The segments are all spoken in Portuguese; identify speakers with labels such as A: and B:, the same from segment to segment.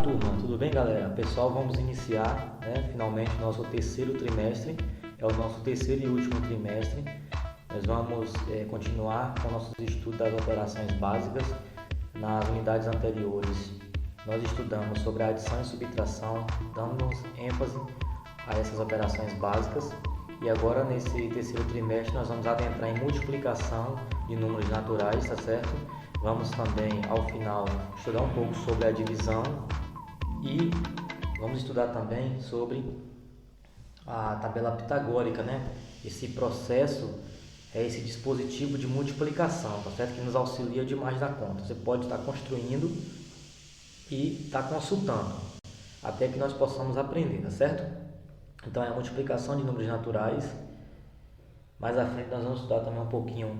A: turma, tudo bem, galera? Pessoal, vamos iniciar, finalmente nosso terceiro trimestre, é o nosso terceiro e último trimestre. Nós vamos continuar com nossos estudos das operações básicas. Nas unidades anteriores, nós estudamos sobre a adição e subtração, dando ênfase a essas operações básicas. E agora, nesse terceiro trimestre, nós vamos adentrar em multiplicação de números naturais, tá certo? Vamos também, ao final, estudar um pouco sobre a divisão e vamos estudar também sobre a tabela pitagórica, Esse processo é esse dispositivo de multiplicação, tá certo? Que nos auxilia demais da conta. Você pode estar construindo e estar consultando, até que nós possamos aprender, tá certo? Então é a multiplicação de números naturais. Mais à frente nós vamos estudar também um pouquinho,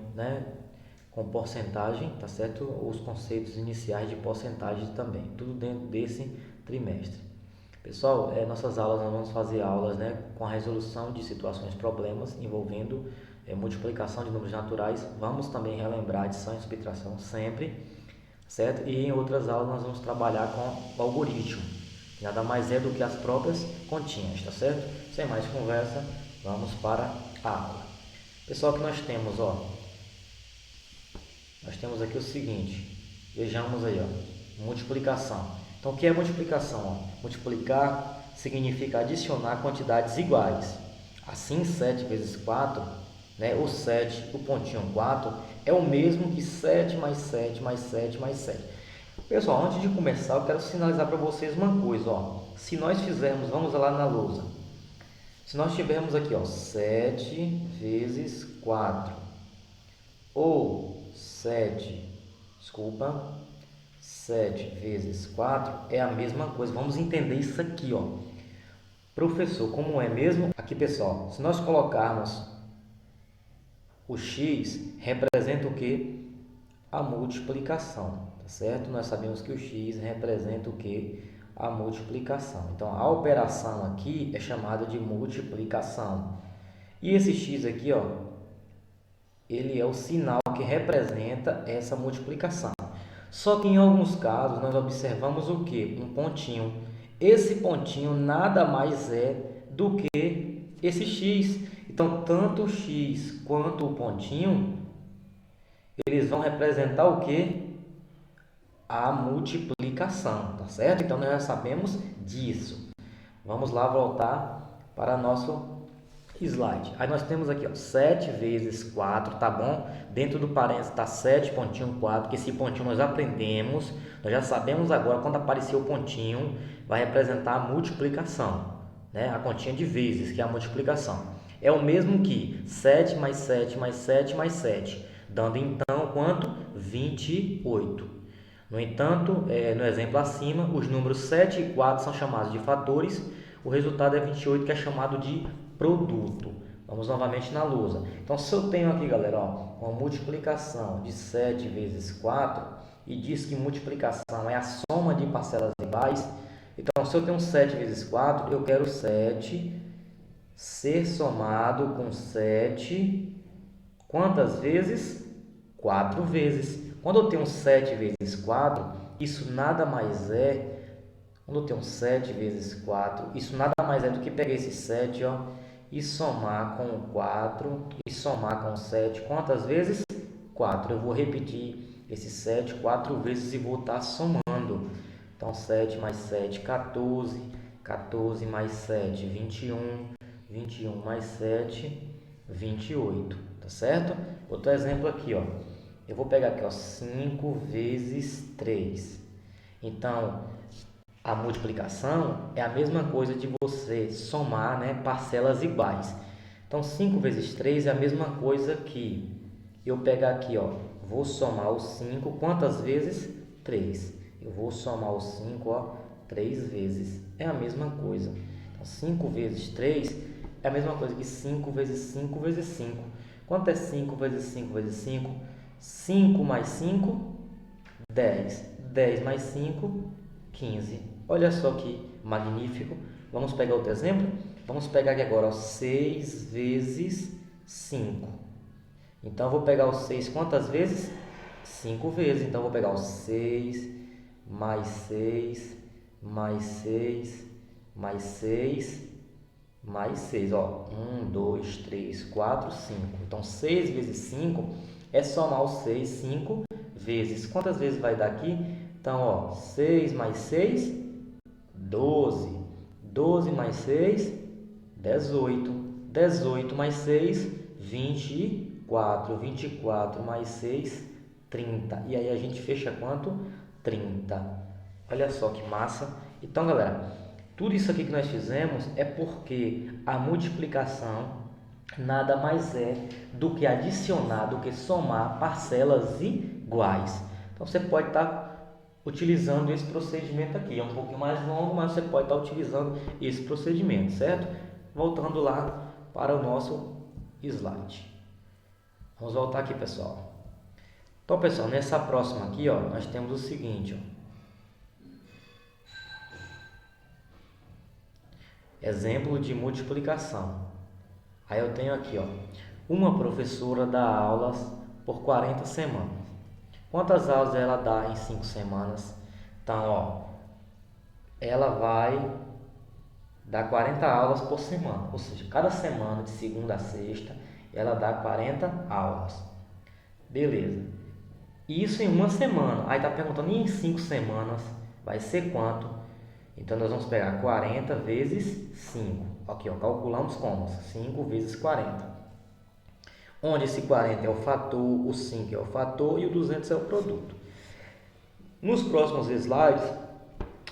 A: com porcentagem, tá certo? Os conceitos iniciais de porcentagem também, tudo dentro desse trimestre. Pessoal, nossas aulas nós vamos fazer aulas, com a resolução de situações, problemas envolvendo multiplicação de números naturais. Vamos também relembrar adição e subtração sempre, certo? E em outras aulas nós vamos trabalhar com o algoritmo, que nada mais é do que as próprias continhas, tá certo? Sem mais conversa, vamos para a aula. Pessoal, que nós temos, nós temos aqui o seguinte, vejamos aí, multiplicação. Então, o que é multiplicação? Multiplicar significa adicionar quantidades iguais. Assim, 7 vezes 4, o 7, o pontinho 4, é o mesmo que 7 mais 7 mais 7 mais 7. Pessoal, antes de começar, eu quero sinalizar para vocês uma coisa, Se nós fizermos, vamos lá na lousa. Se nós tivermos aqui, 7 vezes 4, ou 7 vezes 4 é a mesma coisa. Vamos entender isso aqui, Professor, como é mesmo? Aqui, pessoal, se nós colocarmos o x, representa o que? A multiplicação, tá certo? Nós sabemos que o x representa o que? A multiplicação. Então, a operação aqui é chamada de multiplicação. E esse x aqui, ele é o sinal que representa essa multiplicação. Só que em alguns casos nós observamos o que? Um pontinho. Esse pontinho nada mais é do que esse x. Então, tanto o x quanto o pontinho, eles vão representar o que? A multiplicação, tá certo? Então, nós já sabemos disso. Vamos lá voltar para nosso slide. Aí nós temos aqui, 7 vezes 4, tá bom? Dentro do parênteses está 7, pontinho 4, que esse pontinho nós aprendemos, nós já sabemos agora, quando aparecer o pontinho, vai representar a multiplicação, A continha de vezes, que é a multiplicação. É o mesmo que 7 mais 7 mais 7 mais 7, dando então quanto? 28. No entanto, no exemplo acima, os números 7 e 4 são chamados de fatores, o resultado é 28, que é chamado de produto. Vamos novamente na lousa. Então, se eu tenho aqui, galera, uma multiplicação de 7 vezes 4 e diz que multiplicação é a soma de parcelas iguais, então, se eu tenho 7 vezes 4, eu quero 7 ser somado com 7, quantas vezes? 4 vezes. Quando eu tenho 7 vezes 4, isso nada mais é, quando eu tenho 7 vezes 4, isso nada mais é do que pegar esse 7, e somar com 4, e somar com 7. Quantas vezes? 4. Eu vou repetir esse 7 4 vezes e vou estar somando. Então, 7 mais 7, 14. 14 mais 7, 21. 21 mais 7, 28. Tá certo? Outro exemplo aqui, Eu vou pegar aqui, 5 vezes 3. Então, a multiplicação é a mesma coisa de você somar, parcelas iguais. Então, 5 vezes 3 é a mesma coisa que eu pegar aqui, vou somar o 5, quantas vezes? 3. Eu vou somar o 5, 3 vezes. É a mesma coisa. Então, 5 vezes 3 é a mesma coisa que 5 vezes 5 vezes 5. Quanto é 5 vezes 5 vezes 5? 5 mais 5, 10. 10 mais 5, 15. Olha só que magnífico. Vamos pegar outro exemplo? Vamos pegar aqui agora 6 vezes 5. Então, eu vou pegar o 6 quantas vezes? 5 vezes. Então, eu vou pegar o 6 mais 6 mais 6, mais 6, mais 6. Ó, 1, 2, 3, 4, 5. Então, 6 vezes 5 é somar o 6, 5 vezes. Quantas vezes vai dar aqui? Então, ó, 6 mais 6, 12. 12 mais 6, 18. 18 mais 6, 24. 24 mais 6, 30. E aí a gente fecha quanto? 30. Olha só que massa. Então, galera, tudo isso aqui que nós fizemos é porque a multiplicação nada mais é do que adicionar, do que somar parcelas iguais. Então, você pode estar utilizando esse procedimento aqui. É um pouquinho mais longo, mas você pode estar utilizando esse procedimento, certo? Voltando lá para o nosso slide. Vamos voltar aqui, pessoal. Então, pessoal, nessa próxima aqui, ó, nós temos o seguinte, ó. Exemplo de multiplicação. Aí eu tenho aqui, ó, uma professora dá aulas por 40 semanas. Quantas aulas ela dá em 5 semanas? Então, ó, ela vai dar 40 aulas por semana. Ou seja, cada semana, de segunda a sexta, ela dá 40 aulas. Beleza. Isso em uma semana. Aí tá perguntando, e em 5 semanas vai ser quanto? Então, nós vamos pegar 40 vezes 5. Aqui, ó, calculamos como? 5 vezes 40. Onde esse 40 é o fator, o 5 é o fator e o 200 é o produto. Nos próximos slides,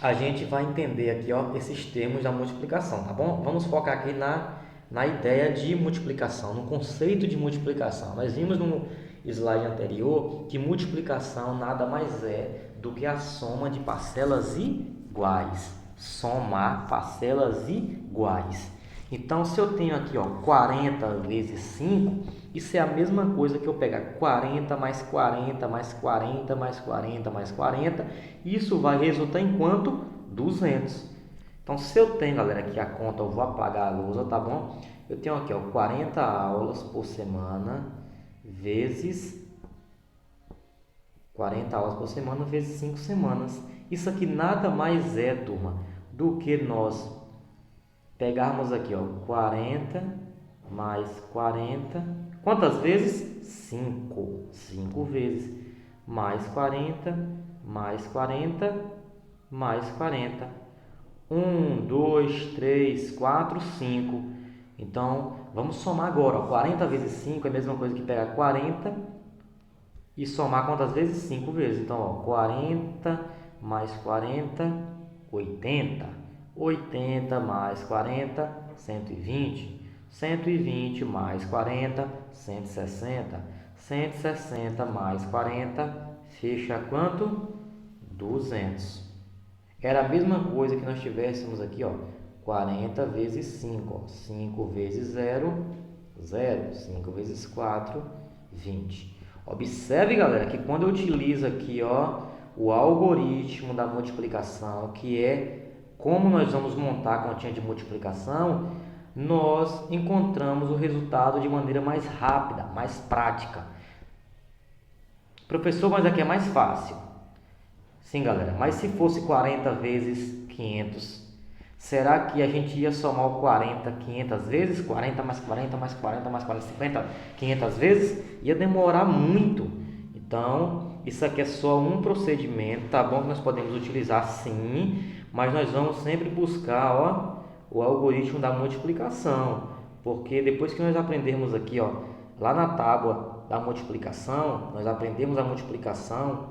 A: a gente vai entender aqui, ó, esses termos da multiplicação, tá bom? Vamos focar aqui na ideia de multiplicação, no conceito de multiplicação. Nós vimos no slide anterior que multiplicação nada mais é do que a soma de parcelas iguais. Somar parcelas iguais. Então, se eu tenho aqui, ó, 40 vezes 5, isso é a mesma coisa que eu pegar 40 mais 40 mais 40 mais 40 mais 40. Isso vai resultar em quanto? 200. Então, se eu tenho, galera, aqui a conta, eu vou apagar a lousa, tá bom? Eu tenho aqui, ó, 40 aulas por semana vezes 40 aulas por semana vezes 5 semanas. Isso aqui nada mais é, turma, do que nós pegarmos aqui, ó, 40 mais 40. Quantas vezes? 5. 5 vezes. Mais 40, mais 40, mais 40. 1, 2, 3, 4, 5. Então, vamos somar agora. Ó. 40 vezes 5 é a mesma coisa que pegar 40 e somar quantas vezes? 5 vezes. Então, ó, 40 mais 40, 80. 80 mais 40, 120. 120 mais 40, 160. 160 mais 40, fecha quanto? 200. Era a mesma coisa que nós tivéssemos aqui, ó, 40 vezes 5. Ó, 5 vezes 0, 0. 5 vezes 4, 20. Observe, galera, que quando eu utilizo aqui, ó, o algoritmo da multiplicação, que é como nós vamos montar a continha de multiplicação, nós encontramos o resultado de maneira mais rápida, mais prática. Professor, mas aqui é mais fácil. Sim, galera, mas se fosse 40 vezes 500, será que a gente ia somar o 40 500 vezes? 40 mais 40 mais 40 mais 40, 50, 500 vezes? Ia demorar muito. Então, isso aqui é só um procedimento, tá bom? Que nós podemos utilizar sim, mas nós vamos sempre buscar, ó, o algoritmo da multiplicação, porque depois que nós aprendermos aqui, ó, lá na tábua da multiplicação, nós aprendemos a multiplicação,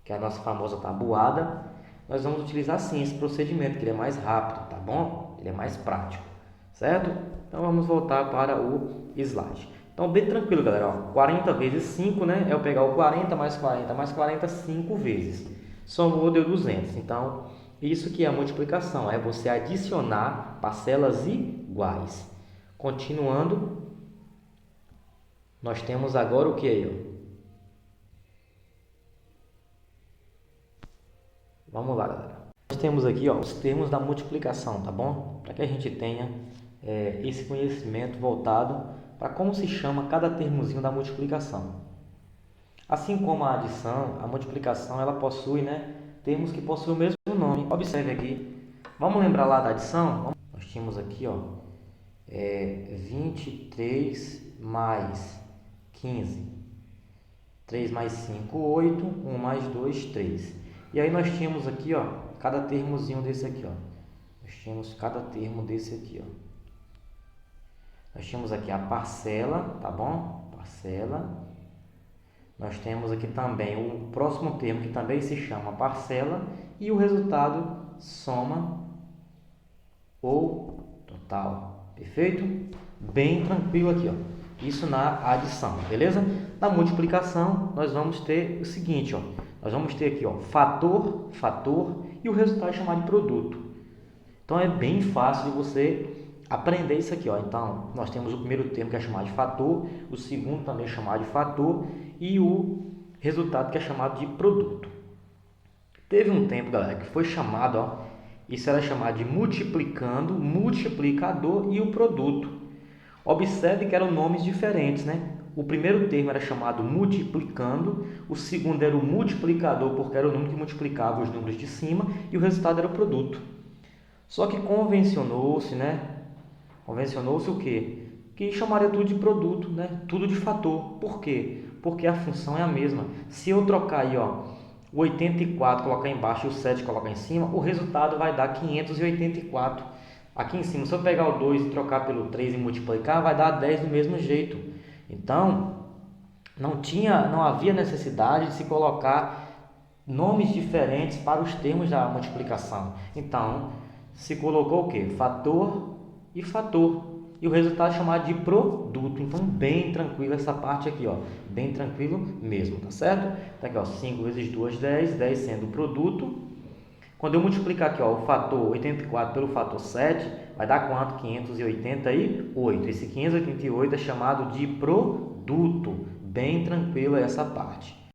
A: que é a nossa famosa tabuada, nós vamos utilizar sim esse procedimento, que ele é mais rápido, tá bom? Ele é mais prático, certo? Então vamos voltar para o slide. Então bem tranquilo, galera, ó, 40 vezes 5, né? É eu pegar o 40 mais 40 mais 40 5 vezes. Somou, deu 200. Então, isso que é a multiplicação, é você adicionar parcelas iguais. Continuando, nós temos agora o que aí? Vamos lá, galera. Nós temos aqui, ó, os termos da multiplicação, tá bom? Para que a gente tenha esse conhecimento voltado para como se chama cada termozinho da multiplicação. Assim como a adição, a multiplicação ela possui, né, termos que possuem o mesmo nome, Observe aqui. Vamos lembrar lá da adição? Nós tínhamos aqui, ó, 23 mais 15. 3 mais 5, 8. 1 mais 2, 3. E aí nós tínhamos aqui, ó, cada termozinho desse aqui, ó. Nós tínhamos cada termo desse aqui, ó. Nós tínhamos aqui a parcela, tá bom? Parcela. Nós temos aqui também o próximo termo, que também se chama parcela. E o resultado, soma ou total. Perfeito? Bem tranquilo aqui, ó. Isso na adição, beleza? Na multiplicação, nós vamos ter o seguinte, ó. Nós vamos ter aqui, ó, fator, e o resultado é chamado de produto. Então, é bem fácil de você aprender isso aqui, ó. Então, nós temos o primeiro termo que é chamado de fator, o segundo também é chamado de fator e o resultado que é chamado de produto. Teve um tempo, galera, que foi chamado, ó, isso era chamado de multiplicando, multiplicador e o produto. Observe que eram nomes diferentes, né? O primeiro termo era chamado multiplicando, o segundo era o multiplicador, porque era o número que multiplicava os números de cima, e o resultado era o produto. Só que convencionou-se, né? Convencionou-se o quê? Que chamaria tudo de produto, né? Tudo de fator. Por quê? Porque a função é a mesma. Se eu trocar aí, ó, o 84 colocar embaixo e o 7 colocar em cima, o resultado vai dar 584. Aqui em cima, se eu pegar o 2 e trocar pelo 3 e multiplicar, vai dar 10 do mesmo jeito. Então, não havia necessidade de se colocar nomes diferentes para os termos da multiplicação. Então, se colocou o quê? Fator e fator. E o resultado é chamado de produto. Então, bem tranquilo essa parte aqui, ó. Bem tranquilo mesmo, tá certo? Então, aqui, ó, 5 vezes 2, 10. 10 sendo o produto. Quando eu multiplicar aqui, ó, o fator 84 pelo fator 7, vai dar quanto? 588. Esse 588 é chamado de produto. Bem tranquilo essa parte.